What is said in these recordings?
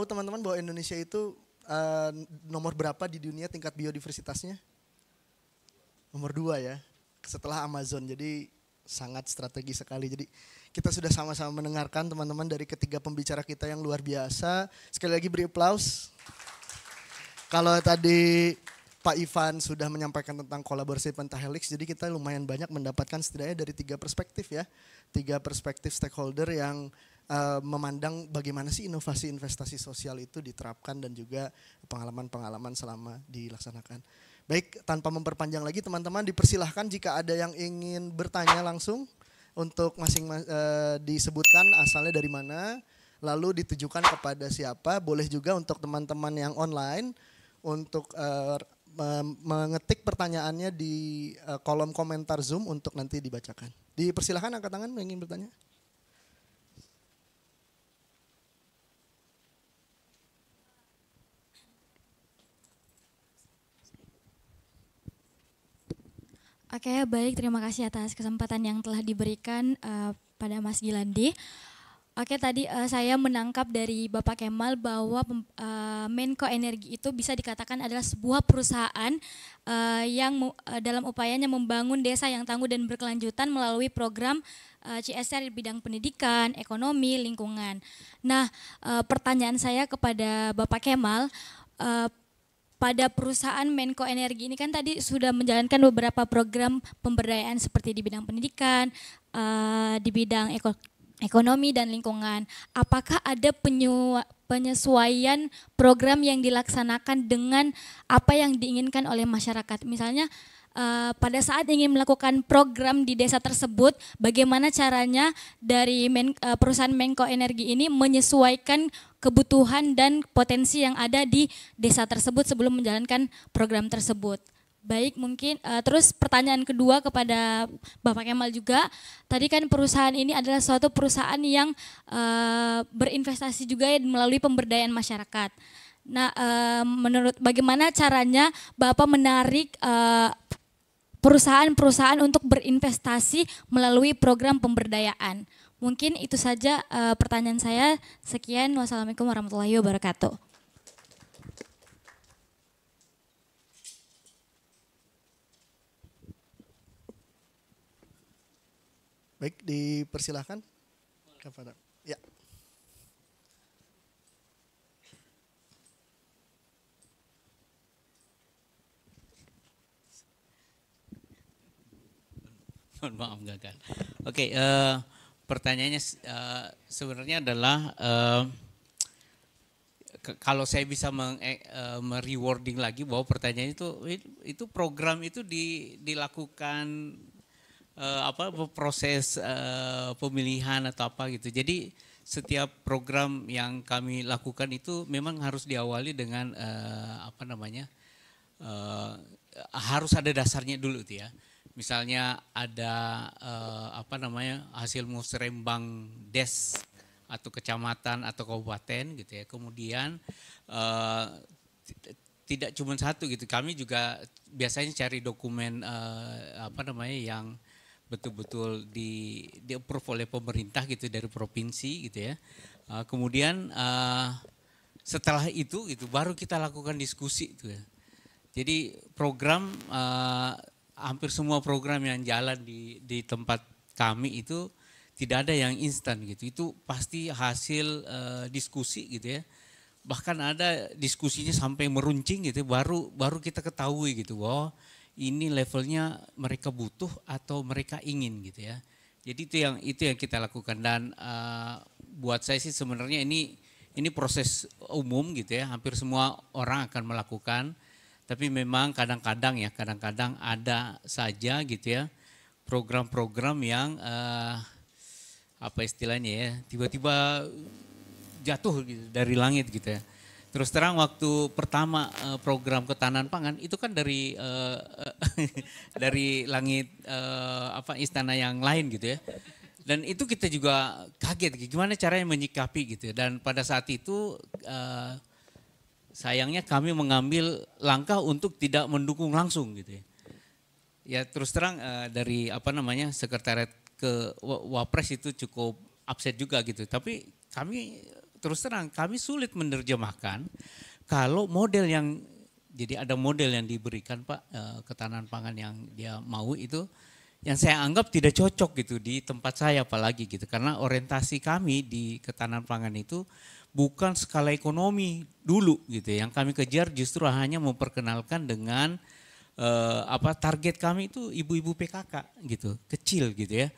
tahu teman-teman bahwa Indonesia itu nomor berapa di dunia tingkat biodiversitasnya? Nomor 2 ya, setelah Amazon. Jadi sangat strategi sekali. Jadi kita sudah sama-sama mendengarkan teman-teman dari ketiga pembicara kita yang luar biasa. Sekali lagi beri aplaus. Kalau tadi Pak Ivan sudah menyampaikan tentang kolaborasi pentahelix, jadi kita lumayan banyak mendapatkan setidaknya dari 3 perspektif ya. 3 perspektif stakeholder yang memandang bagaimana sih inovasi investasi sosial itu diterapkan dan juga pengalaman-pengalaman selama dilaksanakan. Baik, tanpa memperpanjang lagi teman-teman dipersilahkan jika ada yang ingin bertanya langsung untuk disebutkan asalnya dari mana, lalu ditujukan kepada siapa. Boleh juga untuk teman-teman yang online untuk mengetik pertanyaannya di kolom komentar Zoom untuk nanti dibacakan. Dipersilahkan angkat tangan yang ingin bertanya. Oke, baik. Terima kasih atas kesempatan yang telah diberikan pada Mas Gilandi. Oke, tadi saya menangkap dari Bapak Kemal bahwa Menko Energi itu bisa dikatakan adalah sebuah perusahaan yang dalam upayanya membangun desa yang tangguh dan berkelanjutan melalui program CSR di bidang pendidikan, ekonomi, lingkungan. Nah, pertanyaan saya kepada Bapak Kemal, pada perusahaan Menko Energi ini kan tadi sudah menjalankan beberapa program pemberdayaan seperti di bidang pendidikan, di bidang ekonomi dan lingkungan. Apakah ada penyesuaian program yang dilaksanakan dengan apa yang diinginkan oleh masyarakat? Misalnya pada saat ingin melakukan program di desa tersebut, bagaimana caranya dari perusahaan Menko Energi ini menyesuaikan kebutuhan dan potensi yang ada di desa tersebut sebelum menjalankan program tersebut. Baik, mungkin terus pertanyaan kedua kepada Bapak Kemal juga, tadi kan perusahaan ini adalah suatu perusahaan yang berinvestasi juga ya melalui pemberdayaan masyarakat. Nah, menurut bagaimana caranya Bapak menarik perusahaan-perusahaan untuk berinvestasi melalui program pemberdayaan? Mungkin itu saja pertanyaan saya. Sekian, wassalamualaikum warahmatullahi wabarakatuh. Baik, dipersilahkan kepada ya. Mohon maaf gagal. Oke, pertanyaannya sebenarnya adalah kalau saya bisa merewarding lagi bahwa pertanyaan itu program itu dilakukan proses pemilihan atau apa gitu. Jadi setiap program yang kami lakukan itu memang harus diawali dengan harus ada dasarnya dulu tuh ya. Misalnya ada hasil musrembang des atau kecamatan atau kabupaten gitu ya. Kemudian tidak cuma satu gitu. Kami juga biasanya cari dokumen yang betul-betul di approve oleh pemerintah gitu dari provinsi gitu ya. Kemudian setelah itu gitu baru kita lakukan diskusi gitu ya. Jadi program hampir semua program yang jalan di tempat kami itu tidak ada yang instan gitu. Itu pasti hasil diskusi gitu ya. Bahkan ada diskusinya sampai meruncing gitu baru kita ketahui gitu bahwa ini levelnya mereka butuh atau mereka ingin gitu ya. Jadi itu yang kita lakukan dan buat saya sih sebenarnya ini proses umum gitu ya. Hampir semua orang akan melakukan. Tapi memang kadang-kadang ada saja gitu ya program-program yang istilahnya ya tiba-tiba jatuh gitu dari langit gitu ya. Terus terang waktu pertama program ketahanan pangan itu kan dari dari langit istana yang lain gitu ya. Dan itu kita juga kaget gimana caranya menyikapi gitu. Dan pada saat itu sayangnya kami mengambil langkah untuk tidak mendukung langsung gitu ya. Ya terus terang dari sekretariat ke Wapres itu cukup upset juga gitu. Tapi kami terus terang kami sulit menerjemahkan kalau model yang, jadi ada model yang diberikan Pak ketahanan pangan yang dia mau itu yang saya anggap tidak cocok gitu di tempat saya apalagi gitu, karena orientasi kami di ketahanan pangan itu bukan skala ekonomi dulu gitu. Yang kami kejar justru hanya memperkenalkan dengan target kami itu ibu-ibu PKK gitu, kecil gitu ya.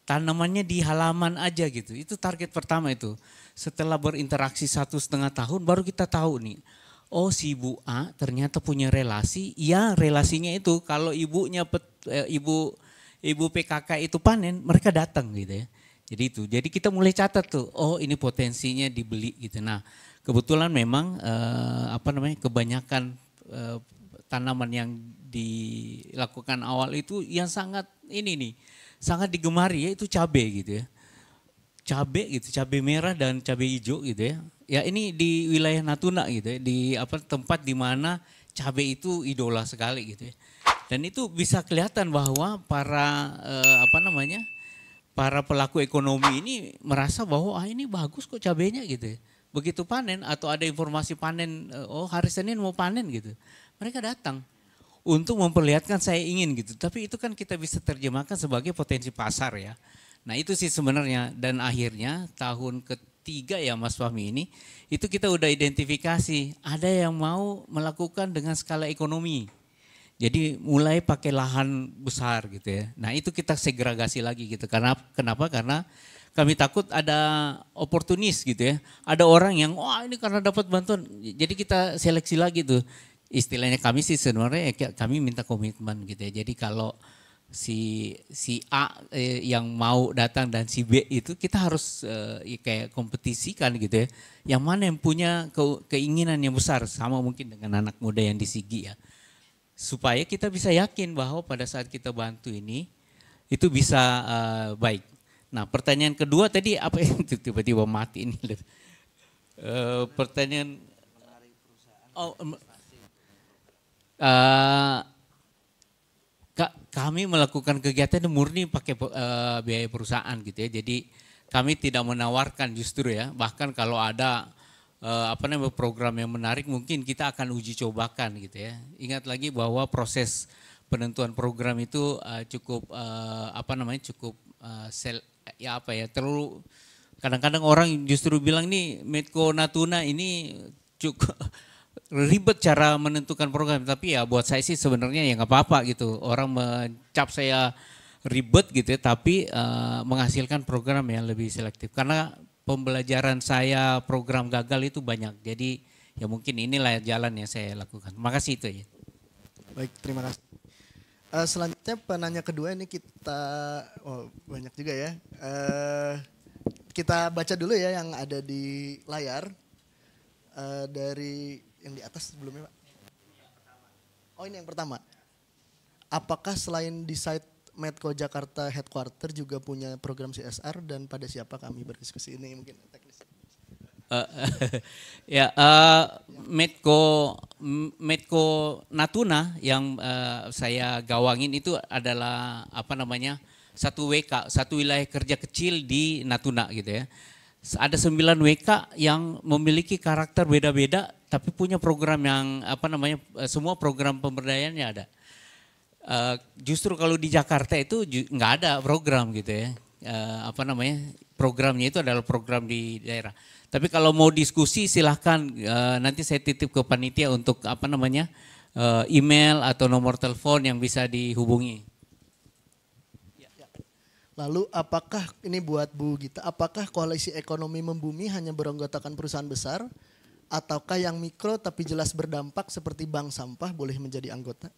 Tanamannya di halaman aja gitu, itu target pertama itu. Setelah berinteraksi 1,5 tahun baru kita tahu nih, oh si ibu A ternyata punya relasi, ya relasinya itu kalau ibu PKK itu panen, mereka datang gitu ya. Jadi itu, jadi kita mulai catat tuh, oh ini potensinya dibeli gitu. Nah kebetulan memang kebanyakan tanaman yang dilakukan awal itu yang sangat sangat digemari ya itu cabai gitu ya. Cabai gitu, cabai merah dan cabai hijau gitu ya. Ya ini di wilayah Natuna gitu ya, di tempat di mana cabai itu idola sekali gitu ya. Dan itu bisa kelihatan bahwa para pelaku ekonomi ini merasa bahwa ini bagus kok cabainya gitu ya. Begitu panen atau ada informasi panen, oh hari Senin mau panen gitu. Mereka datang untuk memperlihatkan saya ingin gitu. Tapi itu kan kita bisa terjemahkan sebagai potensi pasar ya. Nah itu sih sebenarnya, dan akhirnya tahun ketiga ya Mas Fahmi ini, itu kita udah identifikasi ada yang mau melakukan dengan skala ekonomi. Jadi mulai pakai lahan besar gitu ya. Nah itu kita segregasi lagi gitu. Kenapa? Karena kami takut ada oportunis gitu ya. Ada orang yang wah ini karena dapat bantuan. Jadi kita seleksi lagi tuh. Istilahnya kami sih sebenarnya kami minta komitmen gitu ya. Jadi kalau si A yang mau datang dan si B itu kita harus kayak kompetisikan gitu ya. Yang mana yang punya keinginan yang besar, sama mungkin dengan anak muda yang di Sigi ya. Supaya kita bisa yakin bahwa pada saat kita bantu ini itu bisa baik. Nah pertanyaan kedua tadi apa yang tiba-tiba mati ini? Pertanyaan, kami melakukan kegiatan murni pakai biaya perusahaan gitu ya. Jadi kami tidak menawarkan justru ya. Bahkan kalau ada program yang menarik mungkin kita akan uji cobakan gitu ya. Ingat lagi bahwa proses penentuan program itu cukup terlalu, kadang-kadang orang justru bilang nih Medco Natuna ini cukup ribet cara menentukan program, tapi ya buat saya sih sebenarnya ya nggak apa-apa gitu. Orang mencap saya ribet gitu ya, tapi menghasilkan program yang lebih selektif. Karena pembelajaran saya program gagal itu banyak, jadi ya mungkin inilah jalan yang saya lakukan. Makasih itu ya. Baik, terima kasih. Selanjutnya penanya kedua ini kita, banyak juga ya. Kita baca dulu ya yang ada di layar. Dari yang di atas sebelumnya Pak. Oh ini yang pertama. Apakah selain di site Medco Jakarta Headquarter juga punya program CSR dan pada siapa kami berdiskusi ini mungkin teknis? Medco Natuna yang saya gawangin itu adalah satu WK, satu wilayah kerja kecil di Natuna gitu ya. Ada 9 WK yang memiliki karakter beda-beda tapi punya program yang semua program pemberdayaannya ada. Justru kalau di Jakarta itu nggak ada program gitu ya. Programnya itu adalah program di daerah. Tapi kalau mau diskusi silahkan nanti saya titip ke panitia untuk email atau nomor telepon yang bisa dihubungi. Lalu apakah, ini buat Bu Gita, apakah koalisi ekonomi membumi hanya beranggotakan perusahaan besar ataukah yang mikro tapi jelas berdampak seperti bank sampah boleh menjadi anggota?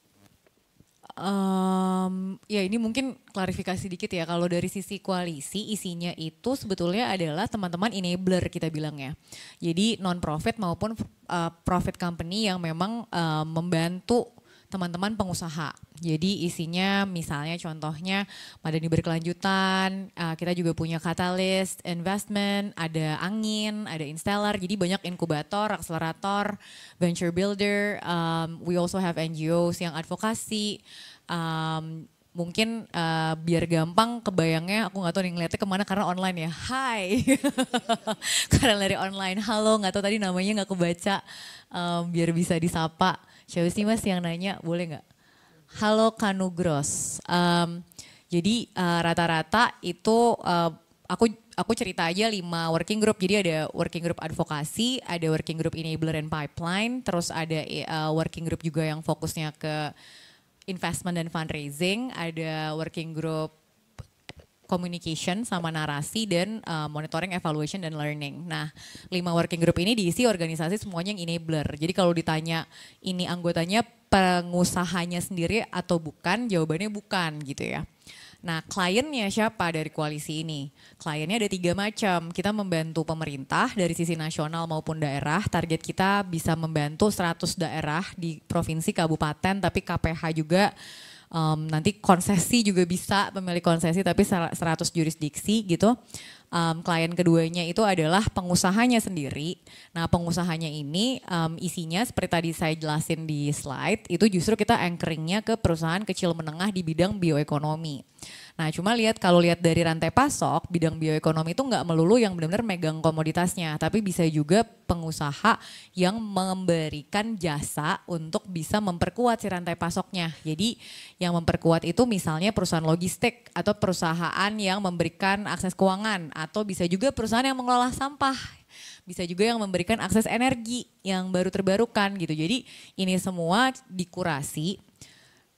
Ya ini mungkin klarifikasi dikit ya, kalau dari sisi koalisi isinya itu sebetulnya adalah teman-teman enabler kita bilang ya. Jadi non-profit maupun profit company yang memang membantu teman-teman pengusaha. Jadi isinya misalnya contohnya Madani Berkelanjutan, kita juga punya Catalyst Investment, ada Angin, ada Installer, jadi banyak inkubator, akselerator, venture builder, we also have NGOs yang advokasi, mungkin biar gampang kebayangnya, aku nggak tahu nih ngeliatnya kemana karena online ya. Hai, karena dari online. Halo, nggak tahu tadi namanya nggak kebaca, biar bisa disapa. Siapa sih Mas yang nanya, boleh nggak? Halo Kanugros. Jadi rata-rata itu aku cerita aja 5 working group. Jadi ada working group advokasi, ada working group enabler and pipeline, terus ada working group juga yang fokusnya ke investment dan fundraising, ada working group communication sama narasi, dan monitoring, evaluation, dan learning. Nah, 5 working group ini diisi organisasi semuanya yang enabler. Jadi kalau ditanya ini anggotanya pengusahanya sendiri atau bukan, jawabannya bukan gitu ya. Nah, kliennya siapa dari koalisi ini? Kliennya ada 3 macam. Kita membantu pemerintah dari sisi nasional maupun daerah. Target kita bisa membantu 100 daerah di provinsi, kabupaten, tapi KPH juga. Nanti konsesi juga bisa, pemilik konsesi tapi 100 jurisdiksi gitu. Klien keduanya itu adalah pengusahanya sendiri. Nah, pengusahanya ini isinya seperti tadi saya jelasin di slide, itu justru kita anchoringnya ke perusahaan kecil menengah di bidang bioekonomi. Nah, cuma kalau lihat dari rantai pasok, bidang bioekonomi itu nggak melulu yang benar-benar megang komoditasnya, tapi bisa juga pengusaha yang memberikan jasa untuk bisa memperkuat si rantai pasoknya. Jadi yang memperkuat itu misalnya perusahaan logistik atau perusahaan yang memberikan akses keuangan, atau bisa juga perusahaan yang mengelola sampah. Bisa juga yang memberikan akses energi yang baru terbarukan gitu. Jadi ini semua dikurasi.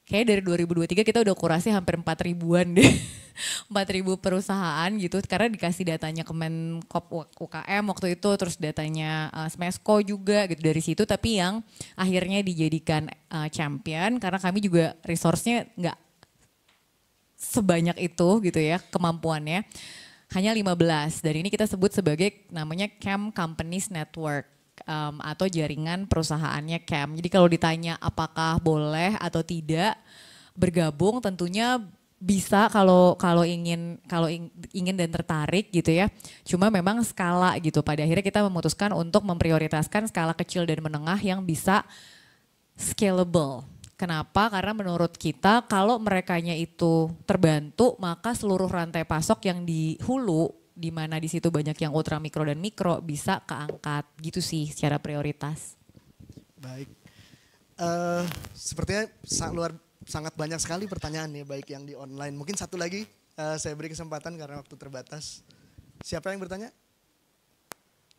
Kayak dari 2023 kita udah kurasi hampir 4.000-an deh. 4.000 perusahaan gitu, karena dikasih datanya Kemenkop UKM waktu itu, terus datanya Smesco juga gitu dari situ, tapi yang akhirnya dijadikan champion karena kami juga resource-nya nggak sebanyak itu gitu ya kemampuannya. Hanya 15, dan ini kita sebut sebagai namanya CAM Companies Network. Atau jaringan perusahaannya CAM. Jadi kalau ditanya apakah boleh atau tidak bergabung, tentunya bisa kalau ingin dan tertarik gitu ya. Cuma memang skala gitu. Pada akhirnya kita memutuskan untuk memprioritaskan skala kecil dan menengah yang bisa scalable. Kenapa? Karena menurut kita kalau merekanya itu terbantu, maka seluruh rantai pasok yang di hulu, di mana di situ banyak yang ultra mikro dan mikro, bisa keangkat gitu sih secara prioritas. Baik, sepertinya sangat banyak sekali pertanyaan ya, baik yang di online. Mungkin satu lagi saya beri kesempatan karena waktu terbatas. Siapa yang bertanya?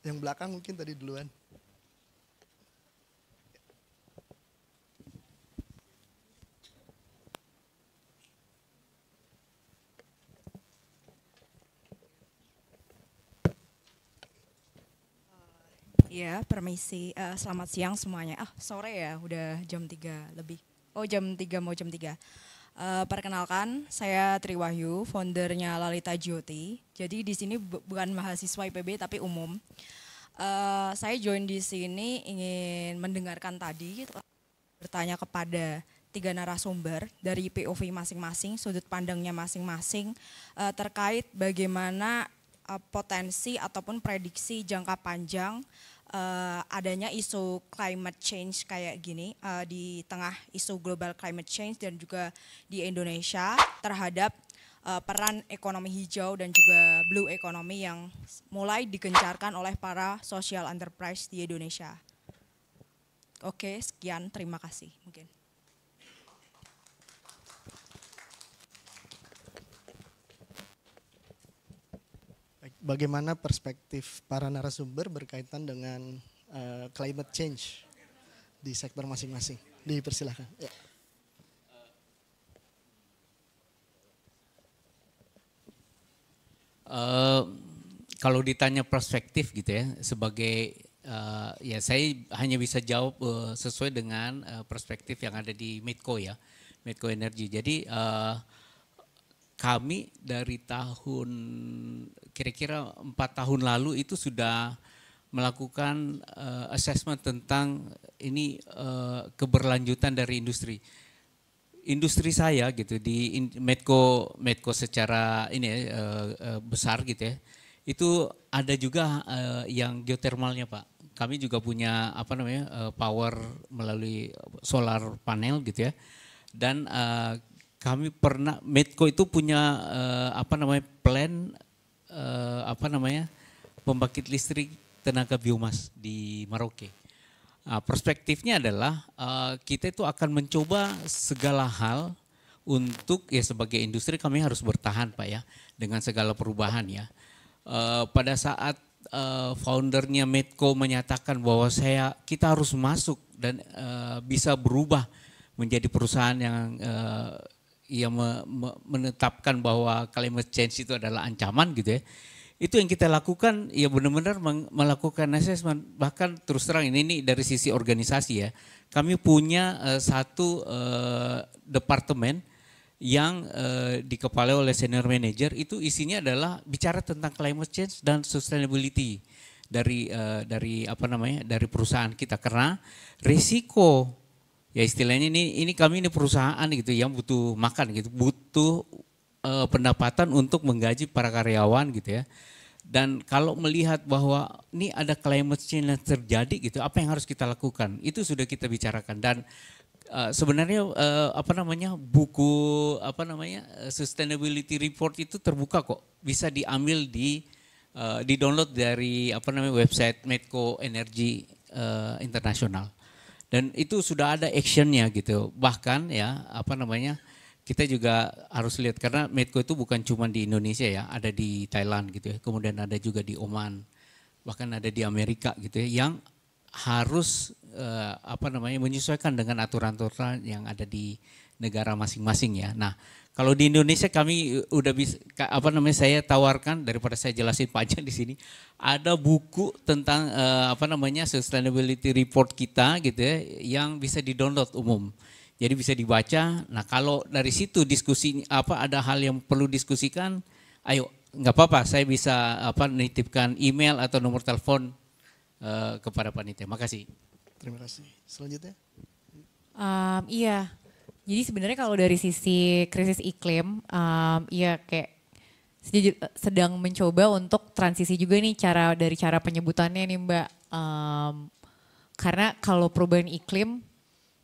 Yang belakang mungkin tadi duluan. Iya, permisi. Selamat siang semuanya. Sore ya, udah jam 3 lebih. Oh, jam 3 mau jam 3. Perkenalkan, saya Triwahyu, foundernya Lalita Jyoti. Jadi di sini bukan mahasiswa IPB tapi umum. Saya join di sini ingin mendengarkan tadi, bertanya kepada 3 narasumber dari POV masing-masing, sudut pandangnya masing-masing, terkait bagaimana potensi ataupun prediksi jangka panjang adanya isu climate change kayak gini, di tengah isu global climate change dan juga di Indonesia terhadap peran ekonomi hijau dan juga blue economy yang mulai digencarkan oleh para social enterprise di Indonesia. Oke, sekian, terima kasih mungkin. Bagaimana perspektif para narasumber berkaitan dengan climate change di sektor masing-masing? Dipersilahkan. Ya. Kalau ditanya perspektif gitu ya, sebagai ya saya hanya bisa jawab sesuai dengan perspektif yang ada di Medco ya, Medco Energy. Jadi kami dari tahun kira-kira 4 tahun lalu itu sudah melakukan assessment tentang ini keberlanjutan dari industri. Industri saya gitu di Medco secara ini besar gitu ya. Itu ada juga yang geothermalnya Pak. Kami juga punya power melalui solar panel gitu ya. Dan kami pernah, Medco itu punya plan pembangkit listrik tenaga biomas di Merauke. Perspektifnya adalah kita itu akan mencoba segala hal untuk ya sebagai industri kami harus bertahan Pak ya dengan segala perubahan ya. Pada saat foundernya Medco menyatakan bahwa kita harus masuk dan bisa berubah menjadi perusahaan yang menetapkan bahwa climate change itu adalah ancaman gitu ya. Itu yang kita lakukan ya benar-benar melakukan assessment, bahkan terus terang ini dari sisi organisasi ya. Kami punya satu departemen yang dikepalai oleh senior manager, itu isinya adalah bicara tentang climate change dan sustainability dari perusahaan kita, karena risiko ya istilahnya ini kami ini perusahaan gitu yang butuh makan gitu, butuh pendapatan untuk menggaji para karyawan gitu ya. Dan kalau melihat bahwa ini ada climate change yang terjadi gitu, apa yang harus kita lakukan? Itu sudah kita bicarakan dan sebenarnya buku sustainability report itu terbuka kok, bisa diambil di download dari website Medco Energy International. Dan itu sudah ada actionnya gitu. Bahkan ya kita juga harus lihat karena Medco itu bukan cuma di Indonesia ya, ada di Thailand gitu ya, kemudian ada juga di Oman, bahkan ada di Amerika gitu ya, yang harus menyesuaikan dengan aturan-aturan yang ada di negara masing-masing ya. Nah, kalau di Indonesia kami udah bisa saya tawarkan, daripada saya jelasin panjang di sini, ada buku tentang sustainability report kita gitu ya, yang bisa di-download umum. Jadi bisa dibaca. Nah, kalau dari situ diskusi ada hal yang perlu diskusikan, ayo nggak apa-apa, saya bisa nitipkan email atau nomor telepon kepada panitia. Makasih. Terima kasih. Selanjutnya. Iya. Jadi sebenarnya kalau dari sisi krisis iklim, ya kayak sedang mencoba untuk transisi juga nih dari cara penyebutannya nih Mbak. Karena kalau perubahan iklim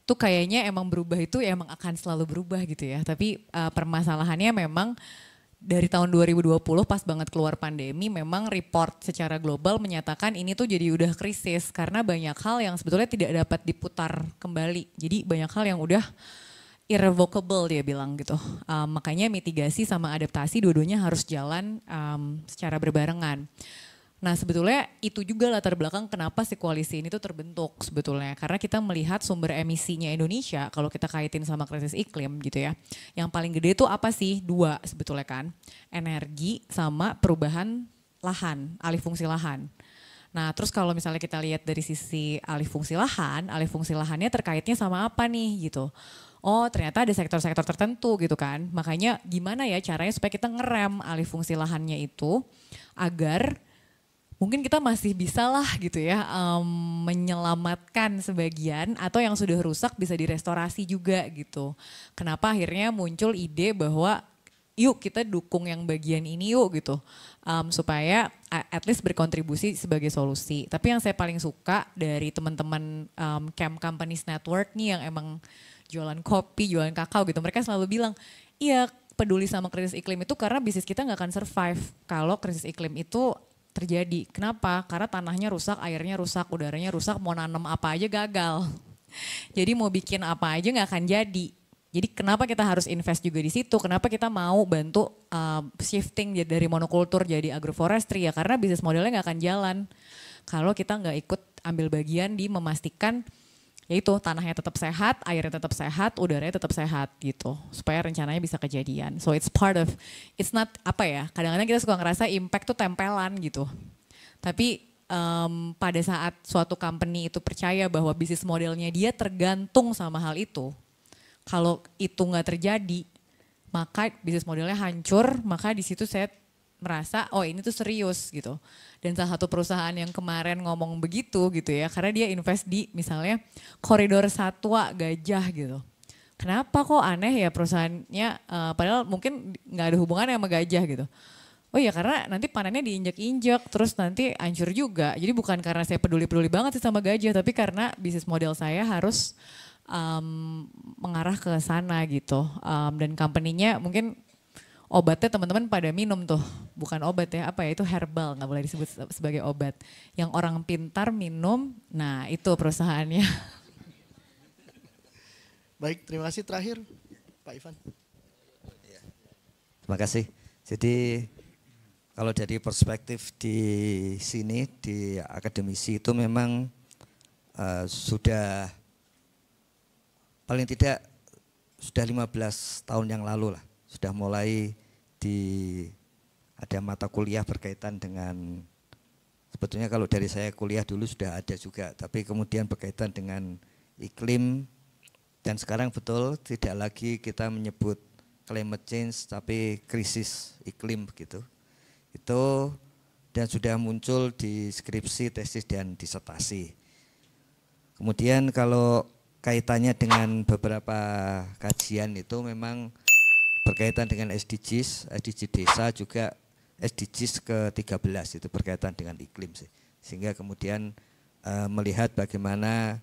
tuh kayaknya emang berubah itu ya emang akan selalu berubah gitu ya. Tapi permasalahannya memang dari tahun 2020 pas banget keluar pandemi, memang report secara global menyatakan ini tuh jadi udah krisis karena banyak hal yang sebetulnya tidak dapat diputar kembali. Jadi banyak hal yang udah irrevocable dia bilang gitu. Makanya mitigasi sama adaptasi dua-duanya harus jalan secara berbarengan. Nah sebetulnya itu juga latar belakang kenapa si koalisi ini tuh terbentuk sebetulnya. Karena kita melihat sumber emisinya Indonesia kalau kita kaitin sama krisis iklim gitu ya. Yang paling gede itu apa sih? Dua sebetulnya kan. Energi sama perubahan lahan, alih fungsi lahan. Nah terus kalau misalnya kita lihat dari sisi alih fungsi lahannya terkaitnya sama apa nih gitu. Oh ternyata ada sektor-sektor tertentu gitu kan. Makanya gimana ya caranya supaya kita ngerem alih fungsi lahannya itu agar mungkin kita masih bisa lah gitu ya menyelamatkan sebagian atau yang sudah rusak bisa direstorasi juga gitu. Kenapa akhirnya muncul ide bahwa yuk kita dukung yang bagian ini yuk gitu. Supaya at least berkontribusi sebagai solusi. Tapi yang saya paling suka dari teman-teman Camp Companies Network nih yang emang jualan kopi, jualan kakao gitu. Mereka selalu bilang, iya peduli sama krisis iklim itu karena bisnis kita gak akan survive kalau krisis iklim itu terjadi. Kenapa? Karena tanahnya rusak, airnya rusak, udaranya rusak, mau nanam apa aja gagal. Jadi mau bikin apa aja gak akan jadi. Jadi kenapa kita harus invest juga di situ? Kenapa kita mau bantu shifting dari monokultur jadi agroforestry ya? Karena bisnis modelnya gak akan jalan kalau kita gak ikut ambil bagian di memastikan yaitu tanahnya tetap sehat, airnya tetap sehat, udaranya tetap sehat gitu. Supaya rencananya bisa kejadian. So it's not kadang-kadang kita suka ngerasa impact tuh tempelan gitu. Tapi pada saat suatu company itu percaya bahwa bisnis modelnya dia tergantung sama hal itu. Kalau itu gak terjadi, maka bisnis modelnya hancur, maka di situ saya merasa oh ini tuh serius gitu. Dan salah satu perusahaan yang kemarin ngomong begitu gitu ya, karena dia invest di misalnya koridor satwa gajah gitu. Kenapa kok aneh ya perusahaannya, padahal mungkin gak ada hubungannya sama gajah gitu. Oh iya karena nanti panennya diinjak-injak terus nanti hancur juga. Jadi bukan karena saya peduli-peduli banget sih sama gajah, tapi karena bisnis model saya harus mengarah ke sana gitu. Dan company-nya mungkin obatnya teman-teman pada minum tuh, bukan obat ya, apa ya itu herbal, nggak boleh disebut sebagai obat. Yang orang pintar minum, nah itu perusahaannya. Baik, terima kasih. Terakhir Pak Ivan. Terima kasih. Jadi kalau dari perspektif di sini di akademisi itu memang sudah paling tidak sudah 15 tahun yang lalu lah, sudah mulai ada mata kuliah berkaitan dengan, sebetulnya kalau dari saya kuliah dulu sudah ada juga, tapi kemudian berkaitan dengan iklim, dan sekarang betul tidak lagi kita menyebut climate change tapi krisis iklim begitu. Itu dan sudah muncul di skripsi, tesis dan disertasi. Kemudian kalau kaitannya dengan beberapa kajian itu memang berkaitan dengan SDGs, SDG desa juga SDGs ke-13 itu berkaitan dengan iklim sih. Sehingga kemudian melihat bagaimana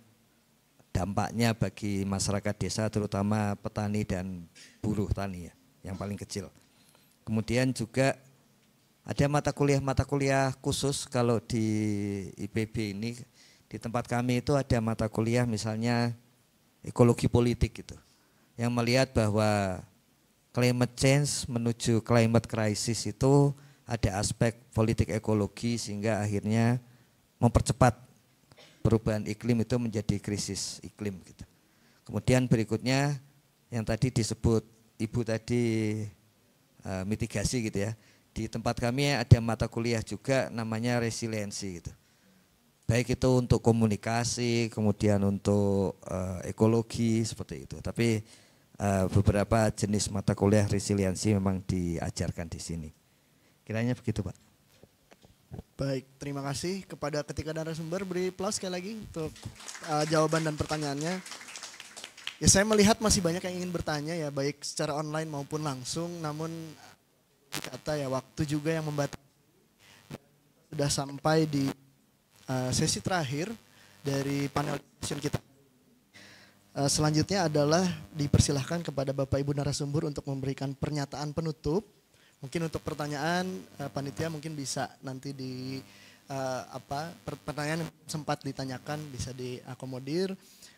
dampaknya bagi masyarakat desa terutama petani dan buruh tani ya, yang paling kecil. Kemudian juga ada mata kuliah khusus kalau di IPB ini, di tempat kami itu ada mata kuliah misalnya ekologi politik gitu, yang melihat bahwa climate change menuju climate crisis itu ada aspek politik ekologi sehingga akhirnya mempercepat perubahan iklim itu menjadi krisis iklim gitu. Kemudian berikutnya yang tadi disebut Ibu tadi mitigasi gitu ya. Di tempat kami ada mata kuliah juga namanya resiliensi gitu. Baik itu untuk komunikasi, kemudian untuk ekologi seperti itu. Tapi beberapa jenis mata kuliah resiliensi memang diajarkan di sini. Kiranya begitu Pak. Baik, terima kasih kepada ketiga narasumber. Beri aplaus sekali lagi untuk jawaban dan pertanyaannya. Ya, saya melihat masih banyak yang ingin bertanya ya, baik secara online maupun langsung. Namun kata ya waktu juga yang membatasi. Sudah sampai di sesi terakhir dari panel discussion kita. Selanjutnya adalah dipersilahkan kepada Bapak Ibu narasumber untuk memberikan pernyataan penutup. Mungkin untuk pertanyaan panitia mungkin bisa nanti di pertanyaan yang sempat ditanyakan bisa diakomodir,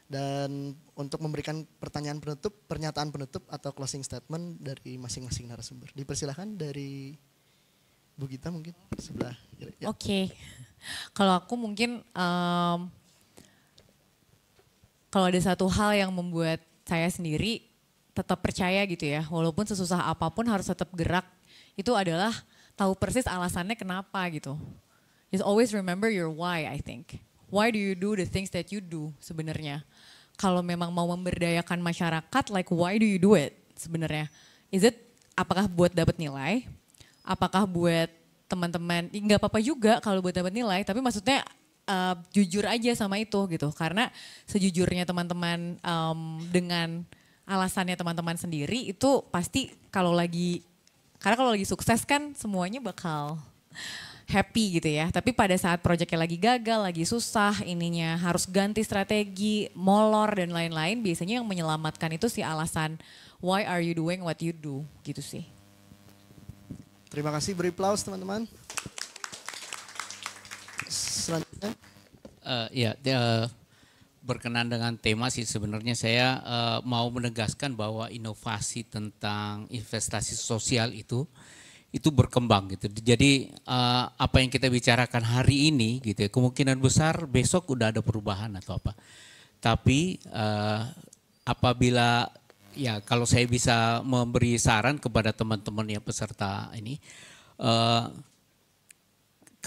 dan untuk memberikan pernyataan penutup atau closing statement dari masing-masing narasumber. Dipersilahkan dari Bu Gita mungkin sebelah. Ya. Oke. Kalau aku mungkin kalau ada satu hal yang membuat saya sendiri tetap percaya gitu ya, walaupun sesusah apapun harus tetap gerak, itu adalah tahu persis alasannya kenapa gitu. Just always remember your why, I think. Why do you do the things that you do sebenarnya? Kalau memang mau memberdayakan masyarakat, like why do you do it sebenarnya? Is it apakah buat dapat nilai? Apakah buat teman-teman? Nggak apa-apa juga kalau buat dapat nilai, tapi maksudnya jujur aja sama itu gitu. Karena sejujurnya teman-teman dengan alasannya teman-teman sendiri itu pasti karena kalau lagi sukses kan semuanya bakal happy gitu ya. Tapi pada saat proyeknya lagi gagal, lagi susah, ininya harus ganti strategi, molor dan lain-lain, biasanya yang menyelamatkan itu si alasan why are you doing what you do gitu sih. Terima kasih, beri aplaus teman-teman. Selanjutnya. Berkenan dengan tema sih sebenarnya saya mau menegaskan bahwa inovasi tentang investasi sosial itu berkembang gitu. Jadi apa yang kita bicarakan hari ini gitu ya, kemungkinan besar besok udah ada perubahan atau apa. Tapi apabila ya kalau saya bisa memberi saran kepada teman-teman yang peserta ini,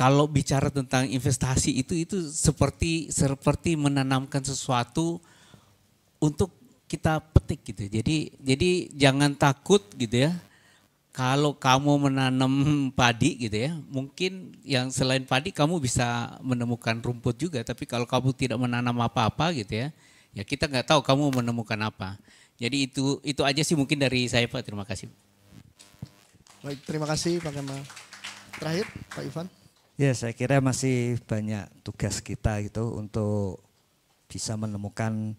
kalau bicara tentang investasi itu seperti menanamkan sesuatu untuk kita petik gitu. Jadi jangan takut gitu ya. Kalau kamu menanam padi gitu ya, mungkin yang selain padi kamu bisa menemukan rumput juga. Tapi kalau kamu tidak menanam apa-apa gitu ya kita nggak tahu kamu menemukan apa. Jadi itu aja sih mungkin dari saya Pak. Terima kasih. Baik, terima kasih Pak Kemal. Terakhir Pak Ivan. Ya, saya kira masih banyak tugas kita gitu untuk bisa menemukan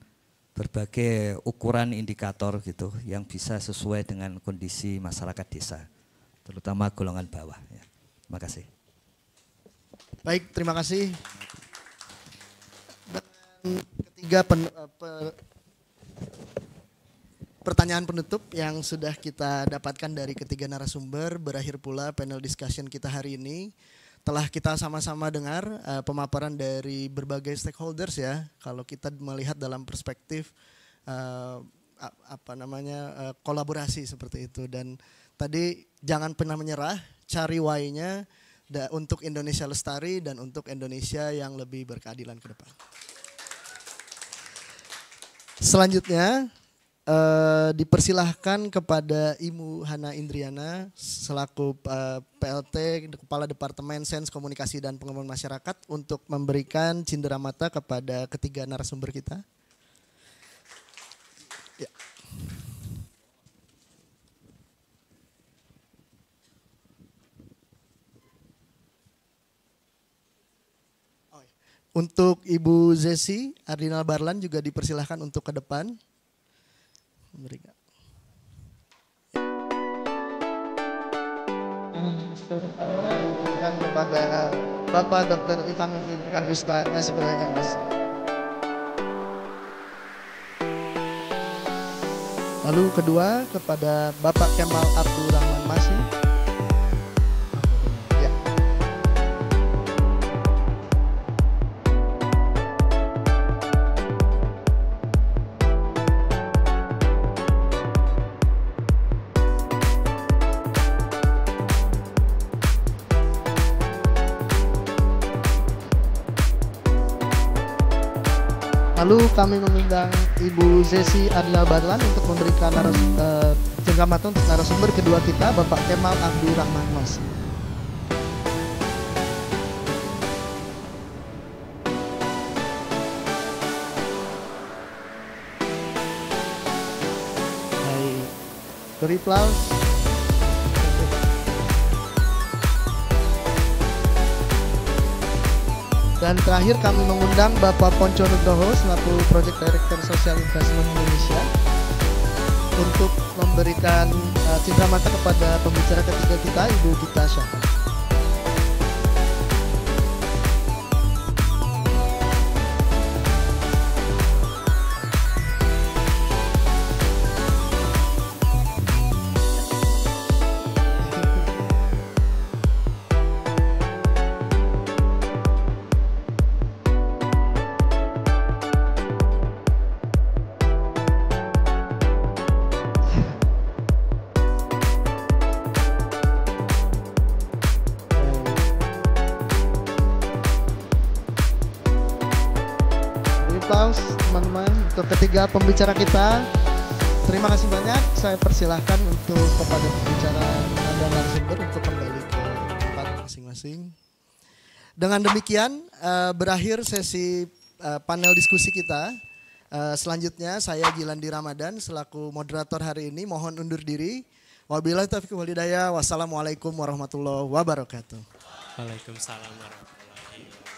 berbagai ukuran indikator gitu yang bisa sesuai dengan kondisi masyarakat desa, terutama golongan bawah. Ya. Terima kasih. Baik, terima kasih. Dan ketiga pertanyaan penutup yang sudah kita dapatkan dari ketiga narasumber, berakhir pula panel discussion kita hari ini. Telah kita sama-sama dengar pemaparan dari berbagai stakeholders ya. Kalau kita melihat dalam perspektif kolaborasi seperti itu. Dan tadi jangan pernah menyerah, cari why-nya untuk Indonesia lestari dan untuk Indonesia yang lebih berkeadilan ke depan. Selanjutnya dipersilahkan kepada Ibu Hana Indriana selaku PLT Kepala Departemen Sains Komunikasi dan Pengembangan Masyarakat untuk memberikan cenderamata kepada ketiga narasumber kita. Ya. Untuk Ibu Zesi Ardinal Barlan juga dipersilahkan untuk ke depan. Memberikan. Kepada Bapak Dr. Ivan Kardusbana sebenarnya Mas. Lalu kedua kepada Bapak Kemal Abdurrahman Masih. Lalu kami mengundang Ibu Zesi Ardinal Barlan untuk memberikan cenderamata untuk narasumber kedua kita, Bapak Kemal Abdurrahman Mas. Baik, beri aplaus. Dan terakhir kami mengundang Bapak Ponco Nugroho selaku Project Director Social Investment Indonesia untuk memberikan cenderamata kepada pembicara ketiga kita, Ibu Gita Syahra. Aplaus teman-teman untuk ketiga pembicara kita. Terima kasih banyak. Saya persilahkan untuk kepada pembicara dan narasumber untuk kembali ke tempat masing-masing. Dengan demikian berakhir sesi panel diskusi kita. Selanjutnya saya Gilandi Ramadan selaku moderator hari ini mohon undur diri. Wabillahi taufiq wal hidayah. Wassalamualaikum warahmatullahi wabarakatuh. Waalaikumsalam warahmatullahi wabarakatuh.